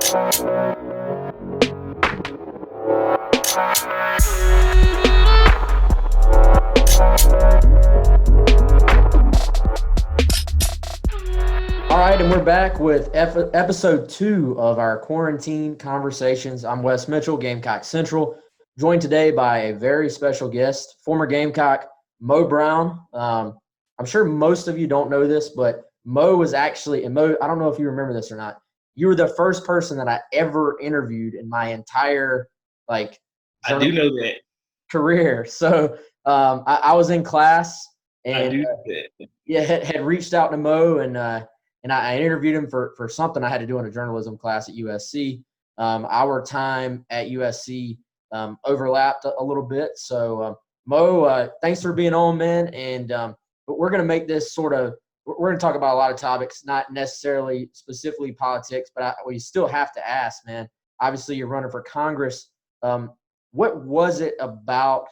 All right, and we're back with episode 2 of our quarantine conversations. I'm Wes Mitchell, Gamecock Central, joined today by a very special guest, former Gamecock, Moe Brown. I'm sure most of you don't know this, but Moe was actually, and Moe, I don't know if you remember this or not, you were the first person that I ever interviewed in my entire, I do know that. career. So I was in class I and do know that. had reached out to Moe and I interviewed him for something I had to do in a journalism class at USC. Our time at USC overlapped a little bit. So Moe, thanks for being on, man. And but we're going to make this we're going to talk about a lot of topics, not necessarily specifically politics, but we still have to ask, man. Obviously, you're running for Congress. What was it about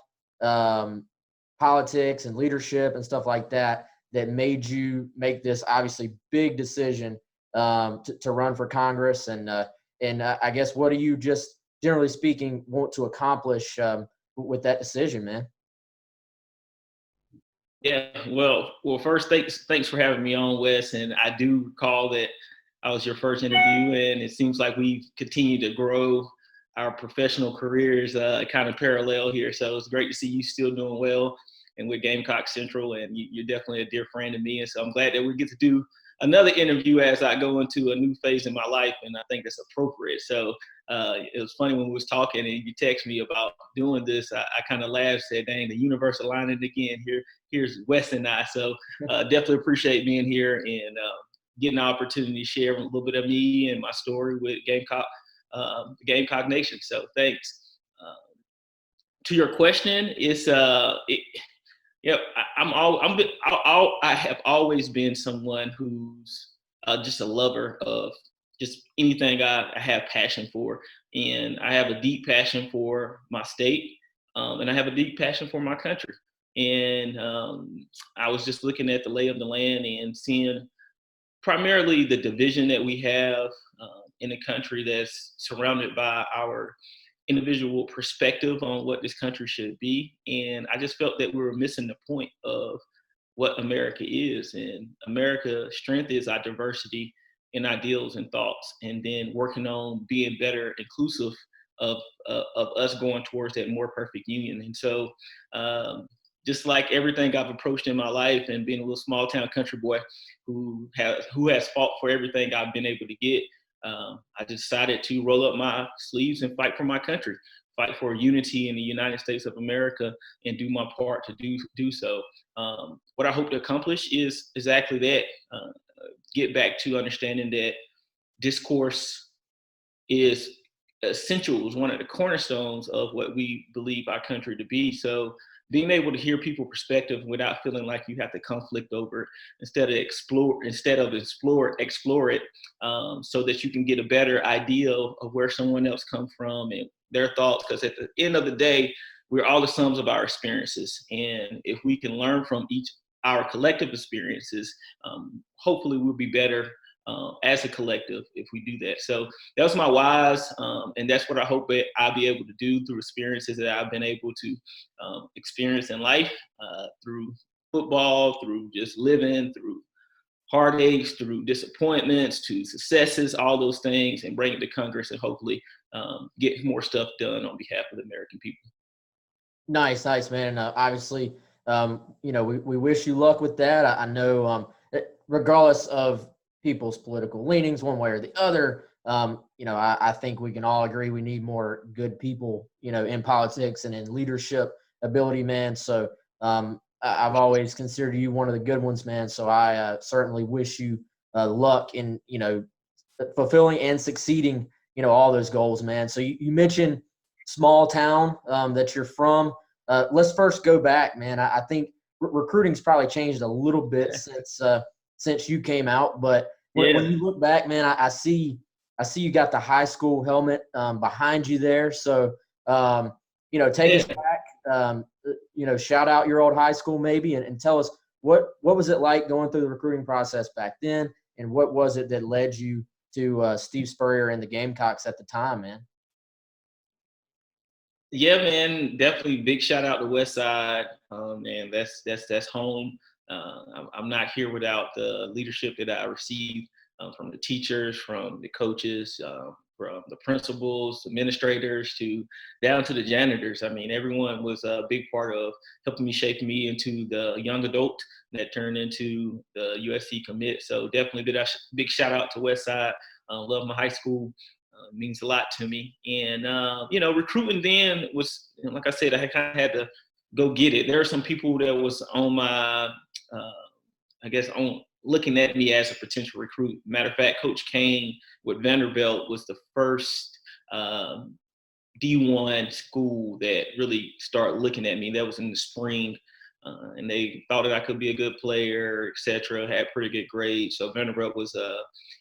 politics and leadership and stuff like that made you make this obviously big decision to run for Congress? And I guess, what do you, just generally speaking, want to accomplish with that decision, man? Yeah. Well. First, thanks for having me on, Wes. And I do recall that I was your first interview, and it seems like we've continued to grow our professional careers kind of parallel here. So it's great to see you still doing well and with Gamecock Central, and you're definitely a dear friend to me. And so I'm glad that we get to do another interview as I go into a new phase in my life, and I think it's appropriate. So it was funny when we was talking and you text me about doing this, I kind of laughed, said, dang, the universe aligning again. Here's Wes and I. So definitely appreciate being here and getting the opportunity to share a little bit of me and my story with Gamecock, the Gamecock Nation. So thanks. To your question, yep, I have always been someone who's just a lover of just anything I have passion for, and I have a deep passion for my state, and I have a deep passion for my country. And I was just looking at the lay of the land and seeing primarily the division that we have in a country that's surrounded by our individual perspective on what this country should be. And I just felt that we were missing the point of what America is. And America's strength is our diversity in ideals and thoughts, and then working on being better inclusive of us going towards that more perfect union. And so just like everything I've approached in my life, and being a little small town country boy who has fought for everything I've been able to get, I decided to roll up my sleeves and fight for my country, fight for unity in the United States of America, and do my part to do so. What I hope to accomplish is exactly that, get back to understanding that discourse is essential, is one of the cornerstones of what we believe our country to be. So being able to hear people's perspective without feeling like you have to conflict over it, instead of explore it, so that you can get a better idea of where someone else come from and their thoughts. Because at the end of the day, we're all the sums of our experiences, and if we can learn from our collective experiences, hopefully we'll be better as a collective if we do that. So that was my whys, and that's what I hope that I'll be able to do through experiences that I've been able to experience in life, through football, through just living, through heartaches, through disappointments, to successes, all those things, and bring it to Congress and hopefully get more stuff done on behalf of the American people. Nice, man. And obviously, we wish you luck with that. I know, regardless of people's political leanings, one way or the other, I think we can all agree we need more good people, in politics and in leadership ability, man. So I've always considered you one of the good ones, man. So I certainly wish you luck in, fulfilling and succeeding, all those goals, man. So you mentioned small town that you're from. Let's first go back, man. I think recruiting's probably changed a little bit since you came out. But when you look back, man, I see you got the high school helmet behind you there. So take us back. Shout out your old high school maybe, and tell us what was it like going through the recruiting process back then, and what was it that led you to Steve Spurrier and the Gamecocks at the time, man. Yeah, man, definitely big shout out to West Side. Man, that's home. I'm not here without the leadership that I received from the teachers, from the coaches, from the principals, administrators, to down to the janitors. I mean, everyone was a big part of helping me shape me into the young adult that turned into the USC commit. So definitely big shout out to West Side. Love my high school. Means a lot to me. And, recruiting then was, like I said, I kind of had to go get it. There are some people that was on my, on looking at me as a potential recruit. Matter of fact, Coach Kane with Vanderbilt was the first D1 school that really started looking at me. That was in the spring. And they thought that I could be a good player, et cetera, had pretty good grades. So Vanderbilt was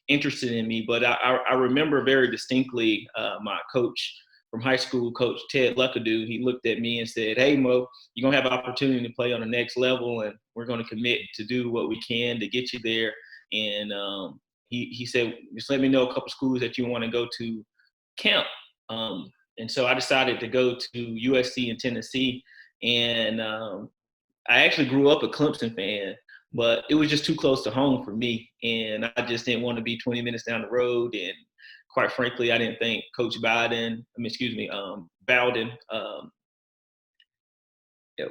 interested in me. But I remember very distinctly my coach from high school, Coach Ted Luckadoo, he looked at me and said, "Hey, Mo, you're going to have an opportunity to play on the next level, and we're going to commit to do what we can to get you there." And he said, "Just let me know a couple schools that you want to go to camp." And so I decided to go to USC in Tennessee. And I actually grew up a Clemson fan, but it was just too close to home for me. And I just didn't want to be 20 minutes down the road. And quite frankly, I didn't think Coach Bowden,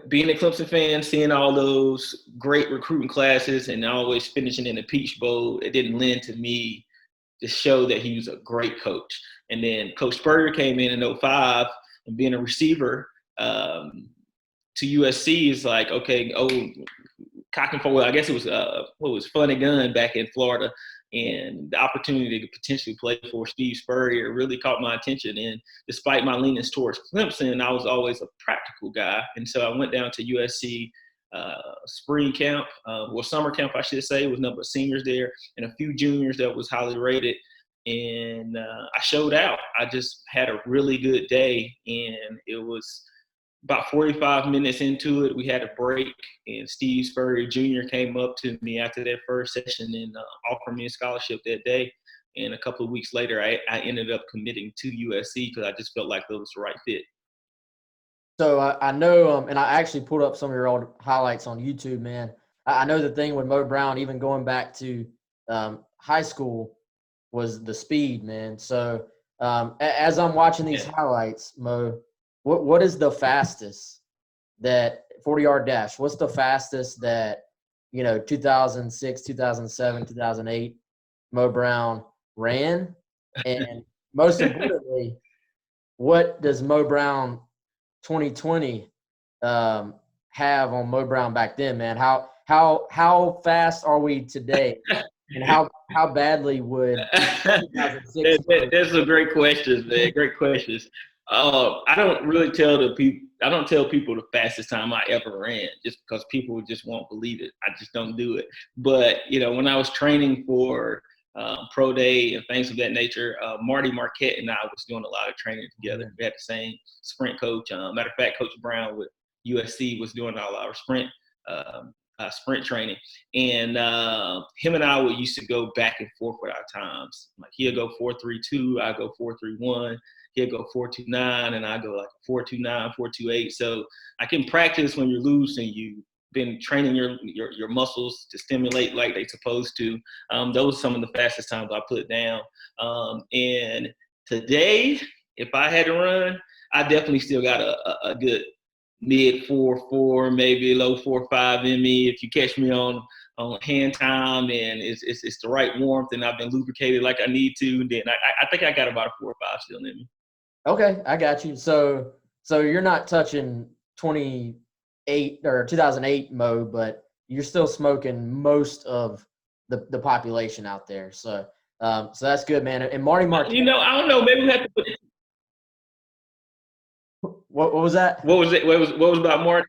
being a Clemson fan, seeing all those great recruiting classes and always finishing in the Peach Bowl, it didn't lend to me to show that he was a great coach. And then Coach Spurrier came in 2005, and being a receiver to USC is like, okay, cock and forward. I guess it was Fun and Gun back in Florida. And the opportunity to potentially play for Steve Spurrier really caught my attention. And despite my leanings towards Clemson, I was always a practical guy. And so I went down to USC spring camp, summer camp, I should say. It was number of seniors there and a few juniors that was highly rated. And I showed out. I just had a really good day. And it was about 45 minutes into it, we had a break, and Steve Spurrier Jr. came up to me after that first session and offered me a scholarship that day. And a couple of weeks later, I ended up committing to USC because I just felt like it was the right fit. So I know, and I actually pulled up some of your old highlights on YouTube, man. I know the thing with Moe Brown, even going back to high school, was the speed, man. So as I'm watching these highlights, Mo, what is the fastest that 40-yard dash? What's the fastest that 2006, 2007, 2008 Moe Brown ran? And most importantly, what does Moe Brown 2020 have on Moe Brown back then, man? How fast are we today? And how badly would 2006 That's a great question, man. Great questions. I don't really tell people. I don't tell people the fastest time I ever ran, just because people just won't believe it. I just don't do it. But when I was training for pro day and things of that nature, Marty Marquette and I was doing a lot of training together. We had the same sprint coach. Matter of fact, Coach Brown with USC was doing all our sprint training, and him and I would used to go back and forth with our times. Like he'll go 4.32, I go 4.31. He'll go 4.29, and I go like 4.29, 4.28. So I can practice when you're loose and you've been training your muscles to stimulate like they're supposed to. Those are some of the fastest times I put down. And today, if I had to run, I definitely still got a good mid 4.4, maybe low 4.5 in me. If you catch me on hand time and it's the right warmth and I've been lubricated like I need to, then I think I got about a 4.5 still in me. Okay, I got you. So you're not touching 28 or 2008 Mo, but you're still smoking most of the population out there. So that's good, man. And Marty Marquette. I don't know. Maybe we have to put. What was that? What was it? What was about Marty?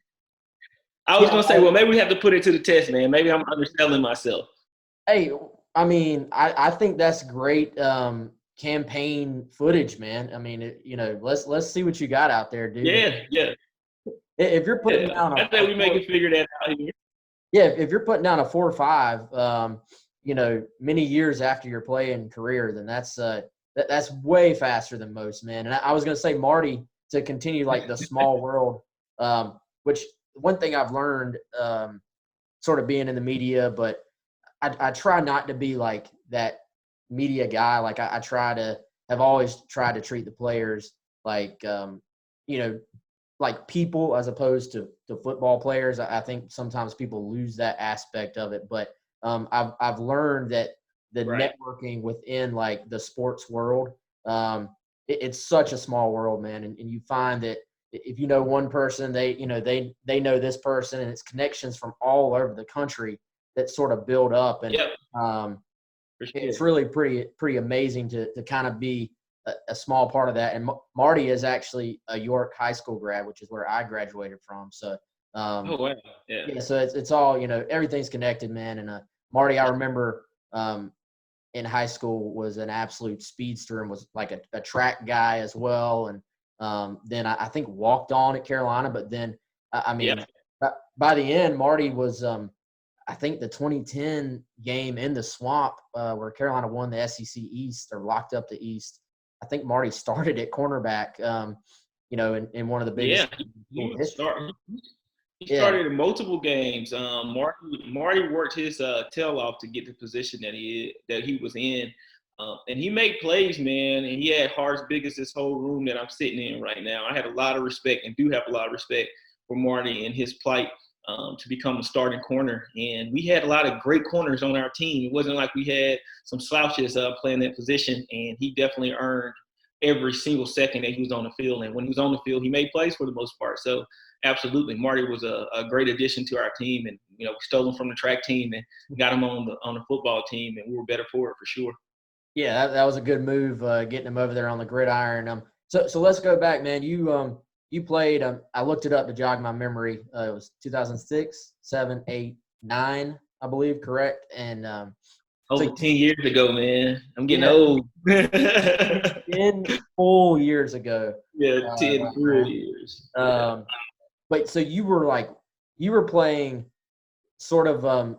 I was gonna say, well, maybe we have to put it to the test, man. Maybe I'm underselling myself. Hey, I mean, I think that's great campaign footage, man. I mean, let's see what you got out there, dude. Yeah. If you're putting down, I think we may can figure that out here. Yeah, if you're putting down a 4.5, many years after your playing career, then that's way faster than most, man. And I was going to say, Marty, to continue like the small world, which one thing I've learned, sort of being in the media, but I try not to be like that media guy. Like I have always tried to treat the players like, like people as opposed to football players. I think sometimes people lose that aspect of it, but I've learned that the Right. networking within like the sports world, it's such a small world, man. And you find that if you know one person, they know this person, and it's connections from all over the country that sort of build up. And Yep. For it's sure. really pretty amazing to kind of be a small part of that. And Marty is actually a York High School grad, which is where I graduated from. So Oh wow. Yeah. yeah, so it's all, everything's connected, man. And Marty, I remember in high school was an absolute speedster and was like a track guy as well. And then I think walked on at Carolina, but then I mean, Yeah. by the end, Marty was I think the 2010 game in the swamp where Carolina won the SEC East or locked up the East. I think Marty started at cornerback, in one of the biggest Yeah. school He history. start. He Yeah, started in multiple games. Marty worked his tail off to get the position that he was in, and he made plays, man. And he had hearts big as this whole room that I'm sitting in right now. I had a lot of respect and do have a lot of respect for Marty and his plight to become a starting corner. And we had a lot of great corners on our team. It wasn't like we had some slouches playing that position, and he definitely earned every single second that he was on the field. And when he was on the field, he made plays for the most part. So absolutely, Marty was a great addition to our team, and we stole him from the track team and got him on the football team, and we were better for it for sure. yeah, that was a good move, getting him over there on the gridiron. So let's go back, man. You played. I looked it up to jog my memory. It was 2006, 7, 8, 9, I believe, correct? And Over so 10 years ago, man. I'm getting yeah, old. 10 full years ago. Yeah, Right 10 real now. years. Yeah. But so you were playing sort of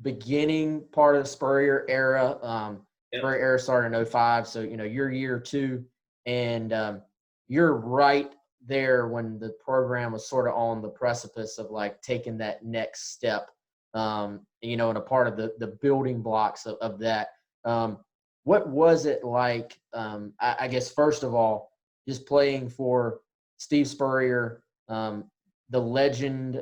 beginning part of the Spurrier era. Yep. Spurrier era started in 05, so you're year two, and you're right there when the program was sort of on the precipice of like taking that next step, and a part of the building blocks of that. What was it like? I guess first of all, just playing for Steve Spurrier, the legend.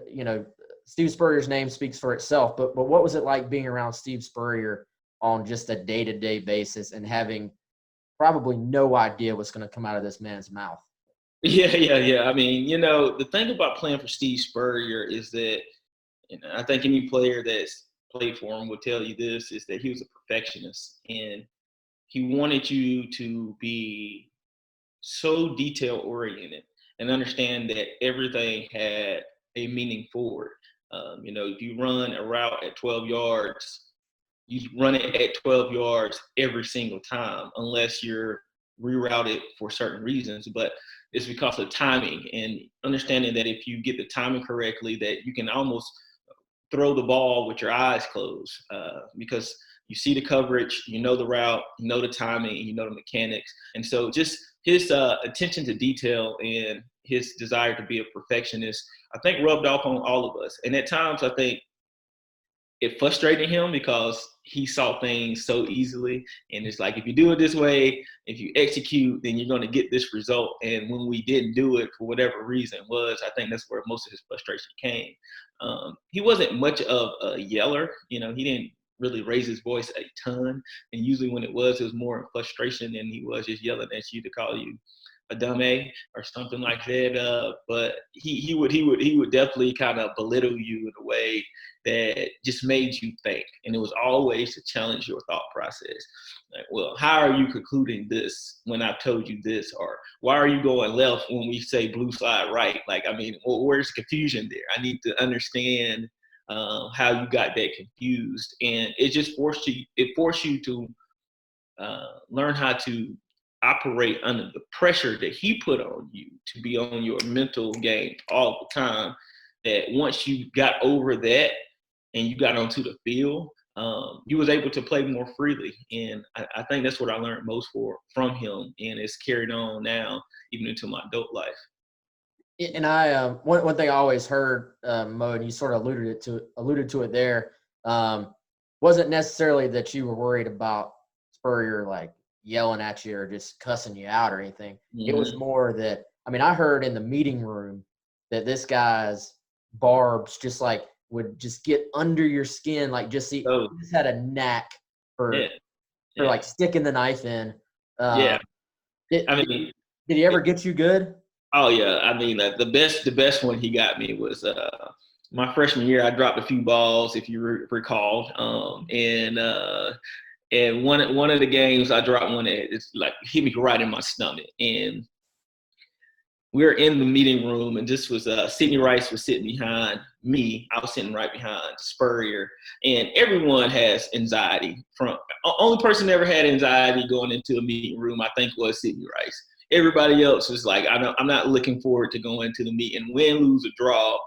Steve Spurrier's name speaks for itself, but what was it like being around Steve Spurrier on just a day-to-day basis and having probably no idea what's going to come out of this man's mouth? Yeah, yeah, yeah. I mean, the thing about playing for Steve Spurrier is that, I think any player that's played for him would tell you this, is that he was a perfectionist, and he wanted you to be so detail oriented and understand that everything had a meaning forward. If you run a route at 12 yards, you run it at 12 yards every single time, unless you're rerouted for certain reasons. But it's because of timing and understanding that if you get the timing correctly, that you can almost throw the ball with your eyes closed, because you see the coverage, you know the route, you know the timing, and you know the mechanics. And so just his attention to detail and his desire to be a perfectionist, I think rubbed off on all of us. And at times, I think it frustrated him because he saw things so easily. And it's like, if you do it this way, if you execute, then you're going to get this result. And when we didn't do it for whatever reason was, I think that's where most of his frustration came. He wasn't much of a yeller. He didn't really raise his voice a ton. And usually when it was more frustration than he was just yelling at you to call you a dumb A or something like that. But he would definitely kind of belittle you in a way that just made you think, and it was always to challenge your thought process. Like, well, how are you concluding this when I've told you this, or why are you going left when we say blue slide right? Like, I mean, well, where's confusion there? I need to understand how you got that confused, and it just forced you. It forced you to learn how to operate under the pressure that he put on you to be on your mental game all the time. That once you got over that and you got onto the field, you was able to play more freely. And I think that's what I learned most from him. And it's carried on now, even into my adult life. And I one thing I always heard, Mo, and you sort of alluded to it there, wasn't necessarily that you were worried about Spurrier like yelling at you or just cussing you out or anything. It was more that, I mean, I heard in the meeting room that this guy's barbs just like would just get under your skin, like just he just had a knack for like sticking the knife in. Yeah. Did, I mean, did he ever get you good? Oh yeah, I mean the best one he got me was my freshman year. I dropped a few balls, if you recall, and one of the games I dropped one that it's like hit me right in my stomach, and we were in the meeting room, and this was Sidney Rice was sitting behind me. I was sitting right behind Spurrier, and everyone has anxiety. Only person that ever had anxiety going into a meeting room, I think, was Sidney Rice. Everybody else was like, I'm not looking forward to going to the meeting, win, lose, or draw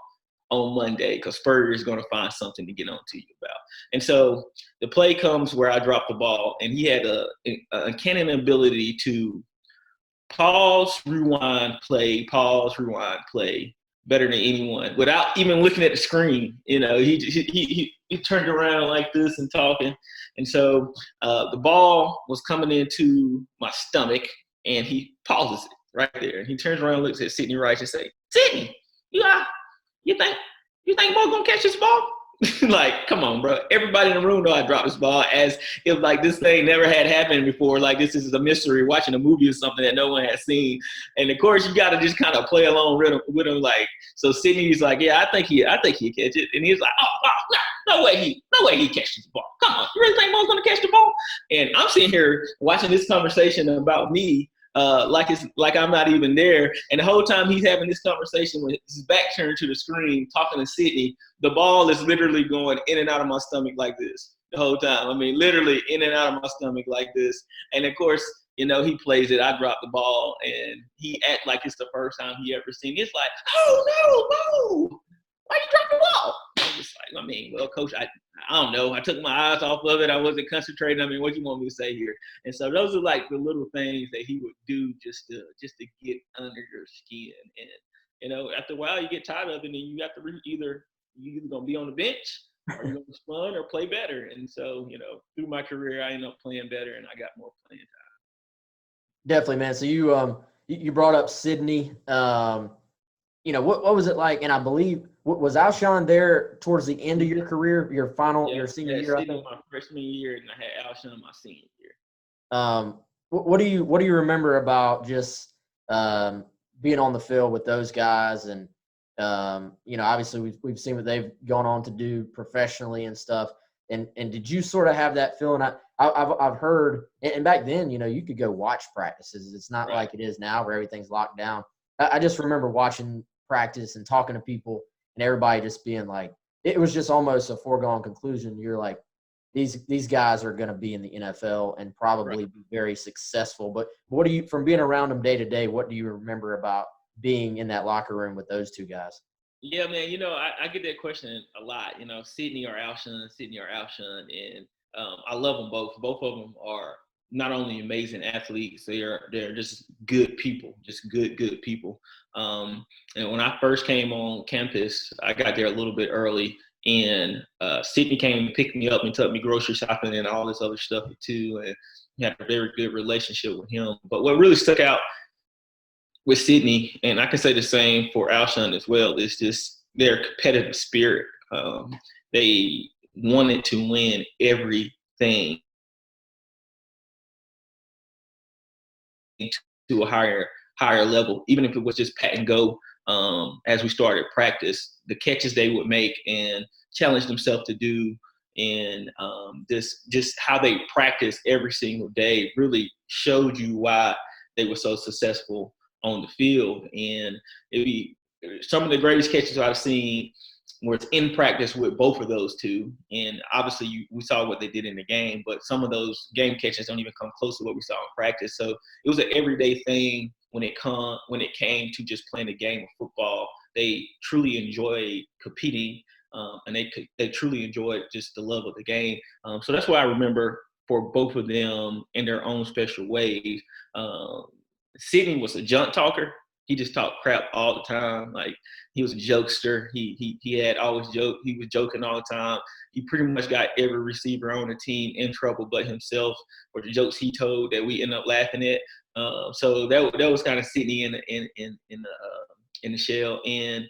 on Monday, because Spurrier is going to find something to get on to you about. And so the play comes where I drop the ball, and he had a uncanny ability to pause, rewind, play better than anyone without even looking at the screen. You know, he turned around like this and talking. And so the ball was coming into my stomach, and he pauses it right there. And he turns around and looks at Sidney Rice and say, "Sidney, you think Mo's gonna catch this ball?" Like, come on, bro. Everybody in the room know I dropped this ball, as if like this thing never had happened before. Like this is a mystery, watching a movie or something that no one has seen. And of course, you got to just kind of play along with him. Like, so Sidney's like, "Yeah, I think he'll catch it," and he's like, "Oh, no way he catches the ball. Come on, you really think Mo's gonna catch the ball?" And I'm sitting here watching this conversation about me. Like I'm not even there. And the whole time he's having this conversation with his back turned to the screen, talking to Sidney, the ball is literally going in and out of my stomach like this the whole time. I mean, literally in and out of my stomach like this. And of course, you know, he plays it. I drop the ball, and he act like it's the first time he ever seen it. It's like, "Oh no, why you drop the ball?" I'm just like, I mean, well, coach, I don't know. I took my eyes off of it. I wasn't concentrating. I mean, what do you want me to say here? And so those are like the little things that he would do just to get under your skin. And you know, after a while, you get tired of it, and you have to either gonna be on the bench, or you're gonna respond or play better. And so, you know, through my career, I ended up playing better, and I got more playing time. Definitely, man. So you brought up Sidney. You know, what was it like? And I believe, was Alshon there towards the end of your career, your senior year? I think my freshman year, and I had Alshon my senior year. What do you remember about just being on the field with those guys? And you know, obviously we've seen what they've gone on to do professionally and stuff. And did you sort of have that feeling? I've heard, and back then, you know, you could go watch practices. It's not like it is now where everything's locked down. I just remember watching practice and talking to people, and everybody just being like, it was just almost a foregone conclusion. You're like, these guys are going to be in the NFL and probably be very successful. But what do you, from being around them day to day, what do you remember about being in that locker room with those two guys? Yeah, man. You know, I get that question a lot. You know, Sidney or Alshon, and I love them both. Both of them are not only amazing athletes, they're just good people, just good people. And when I first came on campus, I got there a little bit early, and Sidney came and picked me up and took me grocery shopping and all this other stuff too, and had a very good relationship with him. But what really stuck out with Sidney, and I can say the same for Alshon as well, is just their competitive spirit. They wanted to win everything to a higher level, even if it was just pat and go. As we started practice, the catches they would make and challenge themselves to do, and just how they practice every single day really showed you why they were so successful on the field. And it'd be some of the greatest catches I've seen where it's in practice with both of those two. And obviously we saw what they did in the game, but some of those game catches don't even come close to what we saw in practice. So it was an everyday thing when it came to just playing the game of football. They truly enjoyed competing and they truly enjoyed just the love of the game. So that's why I remember for both of them in their own special ways. Um, Sidney was a junk talker. He just talked crap all the time. Like he was a jokester. He had always joke. He was joking all the time. He pretty much got every receiver on the team in trouble but himself for the jokes he told that we ended up laughing at. So that was kind of Sidney in the shell. And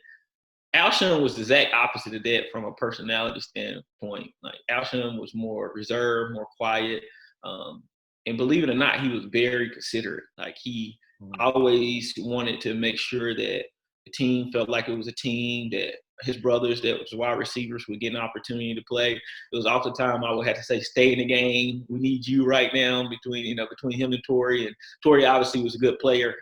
Alshon was the exact opposite of that from a personality standpoint. Like Alshon was more reserved, more quiet, and believe it or not, he was very considerate. Like he always wanted to make sure that the team felt like it was a team, that his brothers that was wide receivers would get an opportunity to play. It was oftentimes I would have to say, stay in the game. We need you right now between him and Torrey. And Torrey obviously was a good player,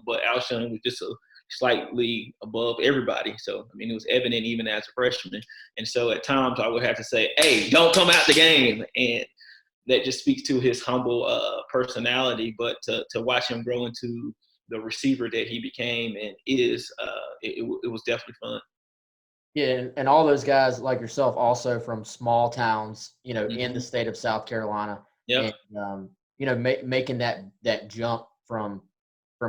but Alshon was just slightly above everybody. So, I mean, it was evident even as a freshman. And so at times I would have to say, hey, don't come out the game. And that just speaks to his humble personality. But to watch him grow into the receiver that he became and is, it was definitely fun. Yeah, and all those guys like yourself also from small towns, in the state of South Carolina. Yep. And making that jump from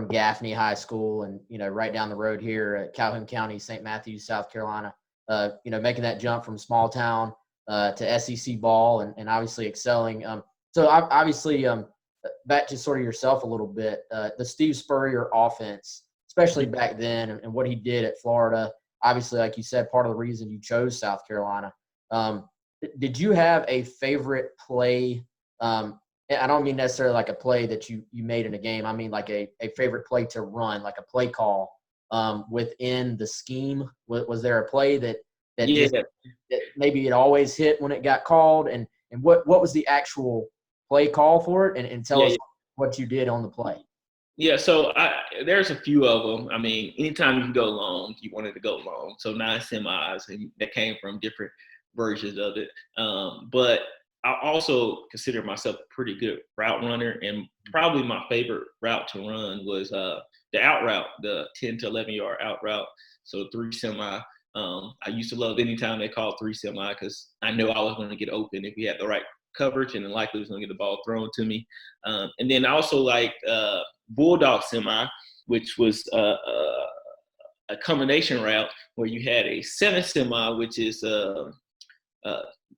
Gaffney High School and right down the road here at Calhoun County, St. Matthews, South Carolina. Making that jump from small town to SEC ball and obviously excelling. So obviously, back to sort of yourself a little bit. The Steve Spurrier offense, especially back then, and what he did at Florida. Obviously, like you said, part of the reason you chose South Carolina. Did you have a favorite play? I don't mean necessarily like a play that you made in a game. I mean like a favorite play to run, like a play call within the scheme. Was there a play that that maybe it always hit when it got called? And what was the actual play call for it? And tell us what you did on the play. Yeah, so there's a few of them. I mean, anytime you can go long, you wanted to go long. So 9 semis, and that came from different versions of it. But I also consider myself a pretty good route runner, and probably my favorite route to run was the out route, the 10 to 11 yard out route. So 3 semi. I used to love anytime they called 3 semi because I knew I was going to get open if we had the right coverage and then likely was going to get the ball thrown to me. And then I also like bulldog semi, which was a combination route where you had a 7 semi, which is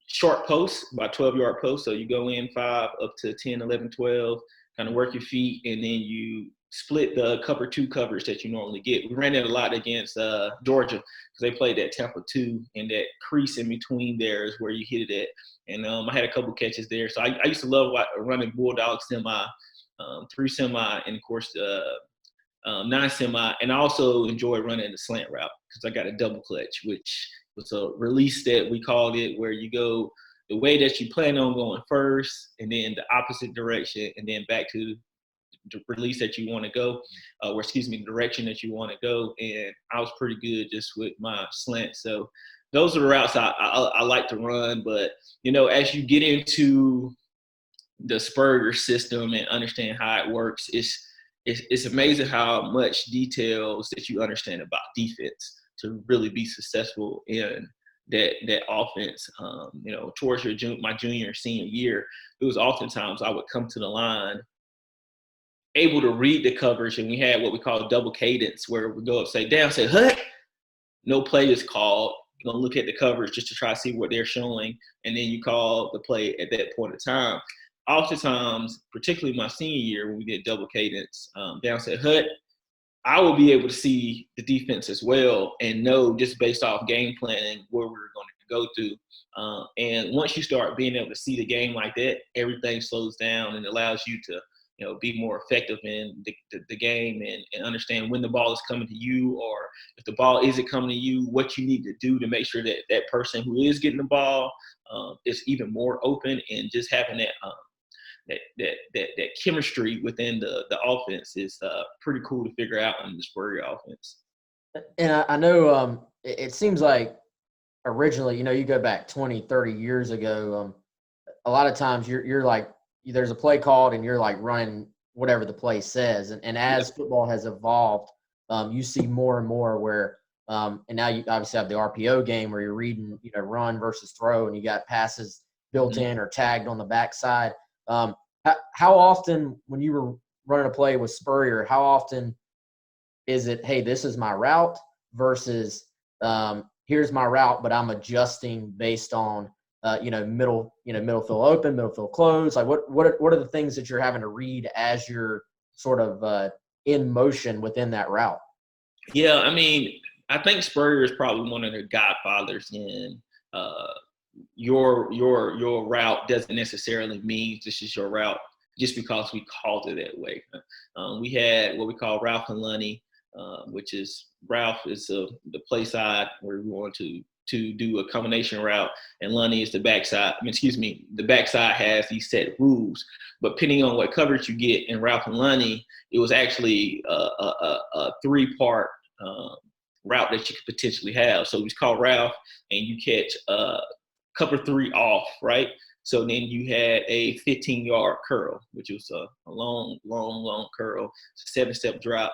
short post, about 12-yard post. So you go in 5 up to 10, 11, 12, kind of work your feet, and then you split the cover 2 coverage that you normally get. We ran it a lot against Georgia because they played that Tampa 2, and that crease in between there is where you hit it at. And I had a couple catches there. So I used to love running bulldog semi, 3 semi, and of course 9 semi. And I also enjoy running the slant route because I got a double clutch, which was a release that we called it, where you go the way that you plan on going first, and then the opposite direction, and then back to the release that you want to go, the direction that you want to go. And I was pretty good just with my slant. So those are the routes I like to run. But, as you get into the Spurrier system and understand how it works, it's amazing how much details that you understand about defense to really be successful in that offense. Towards my junior and senior year, it was oftentimes I would come to the line able to read the coverage, and we had what we call double cadence, where we go upside down, say hut, no play is called. You're gonna look at the coverage just to try to see what they're showing, and then you call the play at that point in time. Oftentimes, particularly my senior year when we did double cadence, down said hut, I will be able to see the defense as well and know just based off game planning where we're going to go to. And once you start being able to see the game like that, everything slows down and allows you to be more effective in the game and understand when the ball is coming to you, or if the ball isn't coming to you, what you need to do to make sure that that person who is getting the ball is even more open, and just having that chemistry within the offense is pretty cool to figure out in the Spurrier offense. And I know it seems like originally, you go back 20, 30 years ago, a lot of times you're like, there's a play called and you're like running whatever the play says. And as football has evolved, you see more and more where And now you obviously have the RPO game where you're reading, run versus throw, and you got passes built Mhm. in or tagged on the backside. How often, when you were running a play with Spurrier, how often is it, hey, this is my route versus here's my route, but I'm adjusting based on middle field open, middle field close. Like what are the things that you're having to read as you're sort of in motion within that route? Yeah, I mean, I think Spurrier is probably one of the godfathers in uh, your route doesn't necessarily mean this is your route just because we called it that way. We had what we call Ralph and Lunny, which is Ralph is the play side where we want to do a combination route, and Lunny is the backside. The backside has these set rules, but depending on what coverage you get in Ralph and Lunny, it was actually a three-part route that you could potentially have. So we call Ralph, and you catch cover three off, right? So then you had a 15-yard curl, which was a long curl, 7-step drop.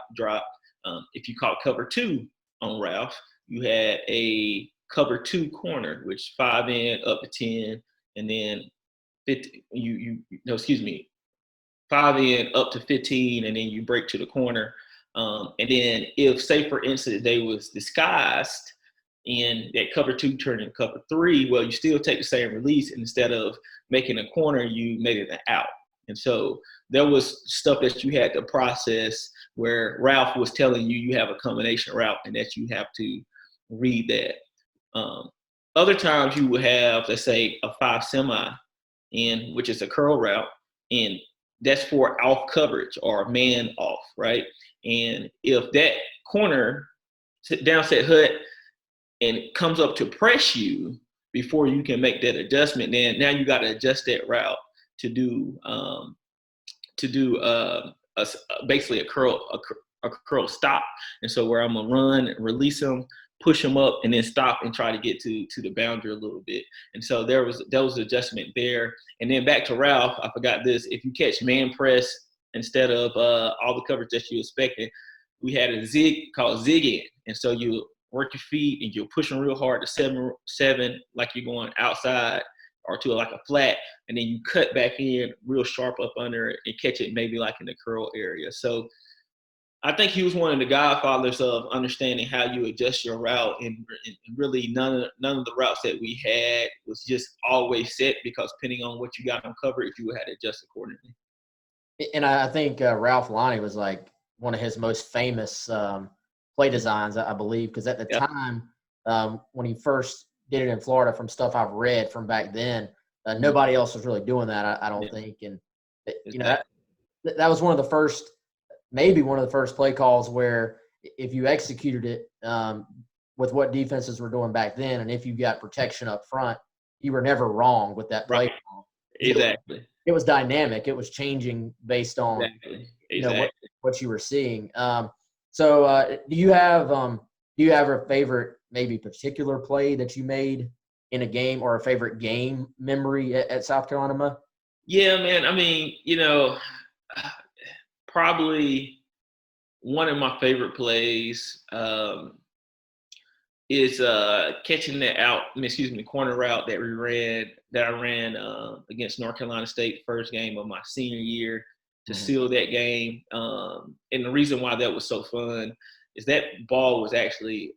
If you caught cover two on Ralph, you had a cover two corner, which 5 in up to 10, and then 50, no, excuse me, 5 in up to 15, and then you break to the corner. And then if, say, for instance, they was disguised and that cover two turned into cover three, well, you still take the same release. And instead of making a corner, you made it an out. And so there was stuff that you had to process where Ralph was telling you you have a combination route and that you have to read that. Other times you would have, let's say, a 5 semi, which is a curl route, and that's for off coverage or man off, right? And if that corner downset hut and it comes up to press you before you can make that adjustment, then now you got to adjust that route to do basically a curl stop. And so where I'm gonna run, release them, push them up, and then stop and try to get to the boundary a little bit. And so there was adjustment there. And then back to Ralph, I forgot this. If you catch man press instead of all the coverage that you expected, we had a zig called zig in. And so you work your feet and you're pushing real hard to seven like you're going outside or to like a flat, and then you cut back in real sharp up under it and catch it maybe like in the curl area. So I think he was one of the godfathers of understanding how you adjust your route, and really none of the routes that we had was just always set, because depending on what you got on coverage, you had to adjust accordingly. And I think Ralph Lonnie was like one of his most famous play designs, I believe, because at the Yeah. time when he first did it in Florida, from stuff I've read from back then, Mm-hmm. nobody else was really doing that, I don't think. And that was one of the first, maybe one of the first play calls where if you executed it with what defenses were doing back then, and if you got protection up front, you were never wrong with that play call. Exactly. It was dynamic. It was changing based on what you were seeing. So do you have a favorite, maybe particular play that you made in a game, or a favorite game memory at South Carolina, Mo? Yeah, man. I mean, probably one of my favorite plays is catching the corner route that I ran against North Carolina State, first game of my senior year, to seal that game. And the reason why that was so fun is that ball was actually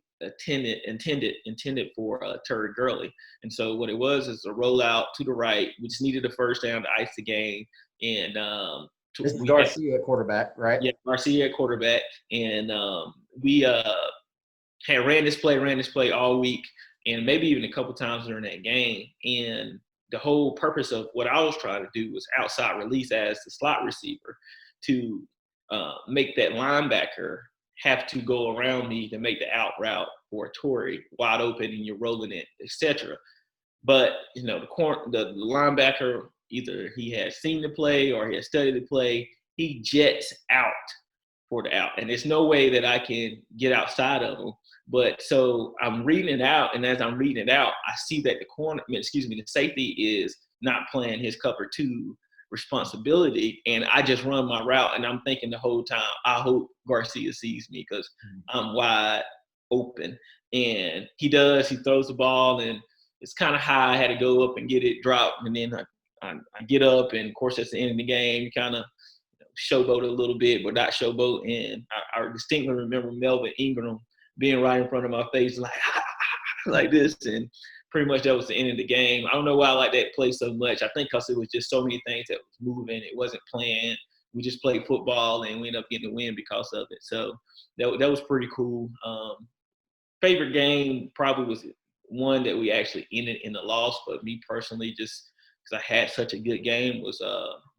intended for Terry Gurley. And so what it was is a rollout to the right. We just needed a first down to ice the game. And this is Garcia at quarterback, right? Yeah, Garcia at quarterback. And we had ran this play all week, and maybe even a couple times during that game. And the whole purpose of what I was trying to do was outside release as the slot receiver to make that linebacker have to go around me to make the out route for a Tory wide open, and you're rolling it, etc. But the linebacker, either he had seen the play or he had studied the play, he jets out for the out, and there's no way that I can get outside of him. But so I'm reading it out, and as I'm reading it out, I see that the safety is not playing his cover two responsibility, and I just run my route, and I'm thinking the whole time, I hope Garcia sees me because I'm wide. open. And he throws the ball, and it's kind of high. I had to go up and get it dropped. And then I get up, and of course, that's the end of the game. You kind of showboat a little bit, but not showboat. And I distinctly remember Melvin Ingram being right in front of my face, like, like this. And pretty much that was the end of the game. I don't know why I like that play so much. I think because it was just so many things that was moving. It wasn't planned. We just played football, and we ended up getting the win because of it. So that was pretty cool. Favorite game probably was one that we actually ended in the loss, but me personally, just because I had such a good game, was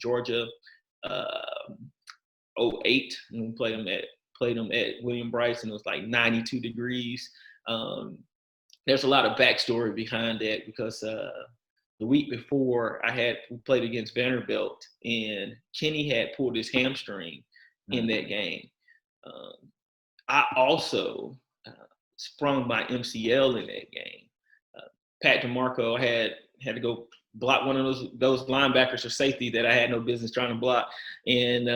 Georgia 08 when we played them at William Bryce, and it was like 92 degrees. There's a lot of backstory behind that because the week before we played against Vanderbilt, and Kenny had pulled his hamstring in that game. I also sprung my MCL in that game. Pat DeMarco had to go block one of those linebackers or safety that I had no business trying to block. And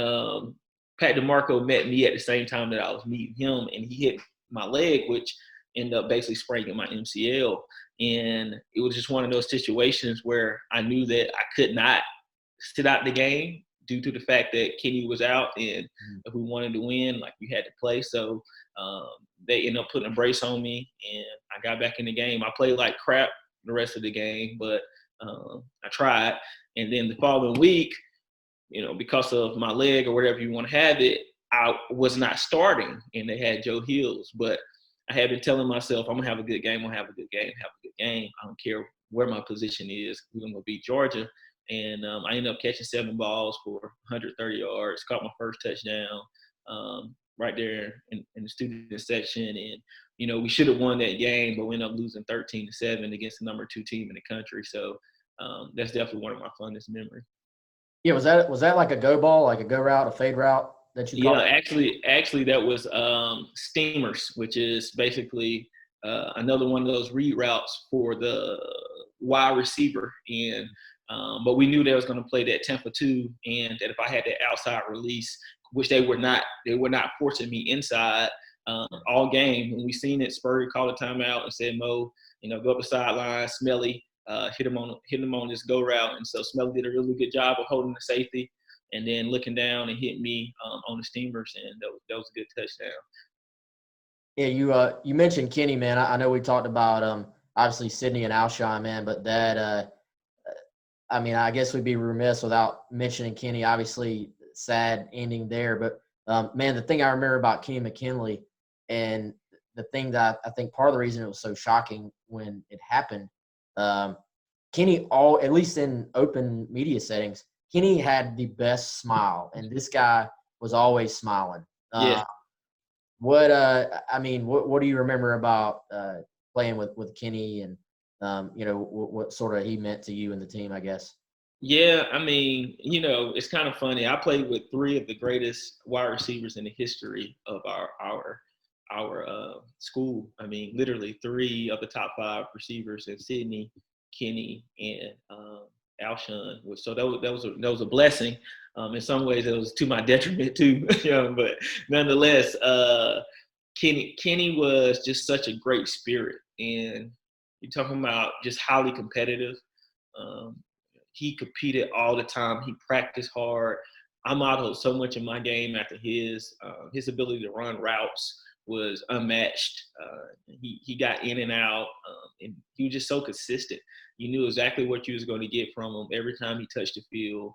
Pat DeMarco met me at the same time that I was meeting him, and he hit my leg, which ended up basically spraining my MCL. And it was just one of those situations where I knew that I could not sit out the game due to the fact that Kenny was out, and if we wanted to win, like, we had to play. So they ended up putting a brace on me, and I got back in the game. I played like crap the rest of the game, but I tried. And then the following week, because of my leg or whatever you want to have it, I was not starting, and they had Joe Hills. But I had been telling myself, I'm going to have a good game, have a good game. I don't care where my position is. We're going to beat Georgia. And I ended up catching 7 balls for 130 yards, caught my first touchdown right there in the student section. And, we should have won that game, but we ended up losing 13-7 against the number 2 team in the country. So that's definitely one of my funnest memories. Yeah, was that like a go ball, like a go route, a fade route that you caught? Yeah, actually that was steamers, which is basically another one of those read routes for the wide receiver. And but we knew they was going to play that Tampa 2, and that if I had that outside release, which they were not forcing me inside all game. When we seen it, Spurrier called a timeout and said, Mo, go up the sideline, Smelly, hit him on this go route. And so Smelly did a really good job of holding the safety and then looking down and hit me on the steamers, and that was a good touchdown. Yeah, you mentioned Kenny, man. I know we talked about obviously Sydney and Alshon, man, but that I guess we'd be remiss without mentioning Kenny. Obviously, sad ending there, but man, the thing I remember about Kenny McKinley, and the thing that I think part of the reason it was so shocking when it happened, Kenny, at least in open media settings, Kenny had the best smile, and this guy was always smiling. Yeah. What do you remember about playing with Kenny, and what sort of he meant to you and the team, I guess? Yeah, it's kind of funny. I played with 3 of the greatest wide receivers in the history of our school. Literally 3 of the top 5 receivers in Sydney, Kenny, and Alshon. So that was a blessing. In some ways, it was to my detriment too. But nonetheless, Kenny was just such a great spirit, and you're talking about just highly competitive. He competed all the time. He practiced hard. I modeled so much of my game after his ability to run routes was unmatched. He got in and out, and he was just so consistent. You knew exactly what you was going to get from him every time he touched the field.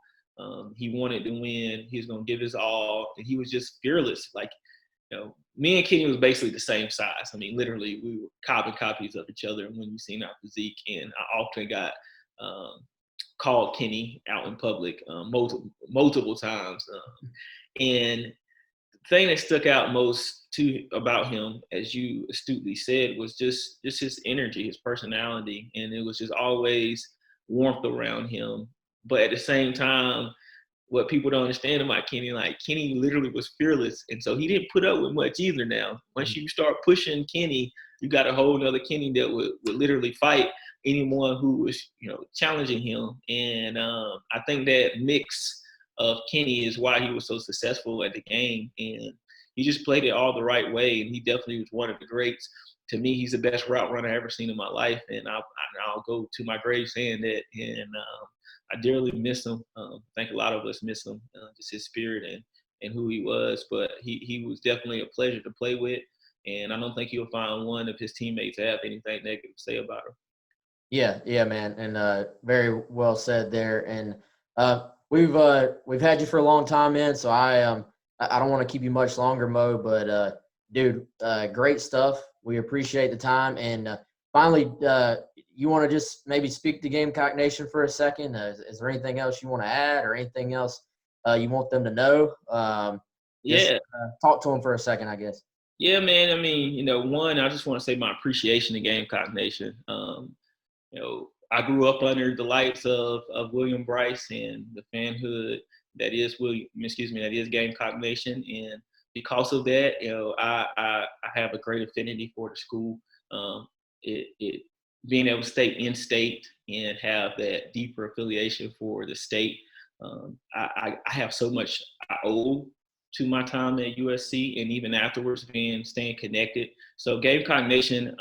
He wanted to win. He was going to give his all, and he was just fearless. Like, me and Kenny was basically the same size. Literally, we were carbon copies of each other when you seen our physique, and I often got called Kenny out in public multiple times. And the thing that stuck out most about him, as you astutely said, was just his energy, his personality. And it was just always warmth around him. But at the same time, what people don't understand about Kenny, like, Kenny literally was fearless. And so he didn't put up with much either now. Once you start pushing Kenny, you got a whole nother Kenny that would literally fight anyone who was, challenging him. And I think that mix of Kenny is why he was so successful at the game. And he just played it all the right way, and he definitely was one of the greats. To me, he's the best route runner I've ever seen in my life, and I'll go to my grave saying that. And I dearly miss him. I think a lot of us miss him, just his spirit and who he was. But he was definitely a pleasure to play with, and I don't think you'll find one of his teammates have anything negative to say about him. Yeah, man, and very well said there. And we've had you for a long time, man. So I don't want to keep you much longer, Mo. But dude, great stuff. We appreciate the time. And finally, you want to just maybe speak to Gamecock Nation for a second? Is there anything else you want to add, or anything else you want them to know? Just Yeah. talk to them for a second, I guess. Yeah, man. I mean, one, I just want to say my appreciation to Gamecock Nation. I grew up under the lights of William Bryce and the fanhood that is Gamecock Nation, and because of that, I have a great affinity for the school. It being able to stay in state and have that deeper affiliation for the state. I have so much I owe to my time at USC, and even afterwards, staying connected. So Gamecock Nation,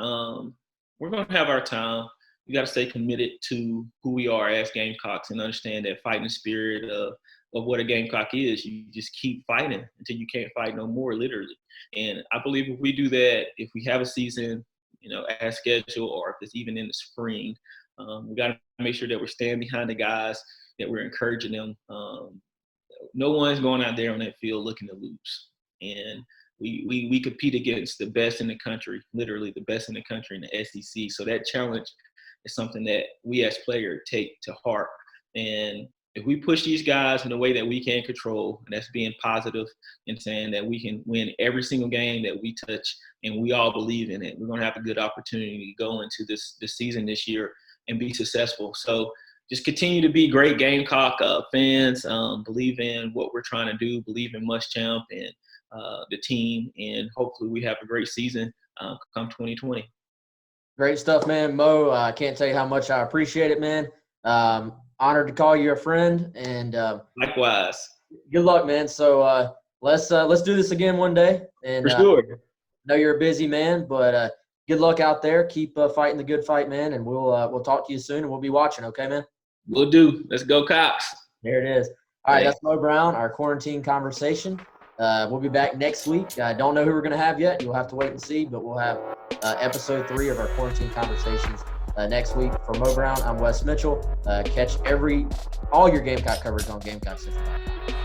we're gonna have our time. We got to stay committed to who we are as Gamecocks and understand that fighting spirit of what a Gamecock is. You just keep fighting until you can't fight no more, literally. And I believe if we do that, if we have a season, as scheduled, or if it's even in the spring, we got to make sure that we're standing behind the guys, that we're encouraging them. No one's going out there on that field looking to lose. And we compete against the best in the country, literally the best in the country in the SEC. So that challenge is something that we as players take to heart. And if we push these guys in a way that we can control, and that's being positive and saying that we can win every single game that we touch, and we all believe in it, we're going to have a good opportunity to go into this season this year and be successful. So just continue to be great Gamecock fans, believe in what we're trying to do, believe in Muschamp and the team, and hopefully we have a great season come 2020. Great stuff, man. Mo, I can't tell you how much I appreciate it, man. Honored to call you a friend, and Likewise. good luck, man. So let's do this again one day. And For sure. I know you're a busy man, but good luck out there. Keep fighting the good fight, man. And we'll talk to you soon, and we'll be watching. Okay, man. We'll do. Let's go, Cox. There it is. All right, that's Moe Brown, our quarantine conversation. We'll be back next week. I don't know who we're going to have yet. You'll have to wait and see, but we'll have episode 3 of our quarantine conversations next week. For Moe Brown, I'm Wes Mitchell. Catch all your Gamecock coverage on GamecockCentral.com.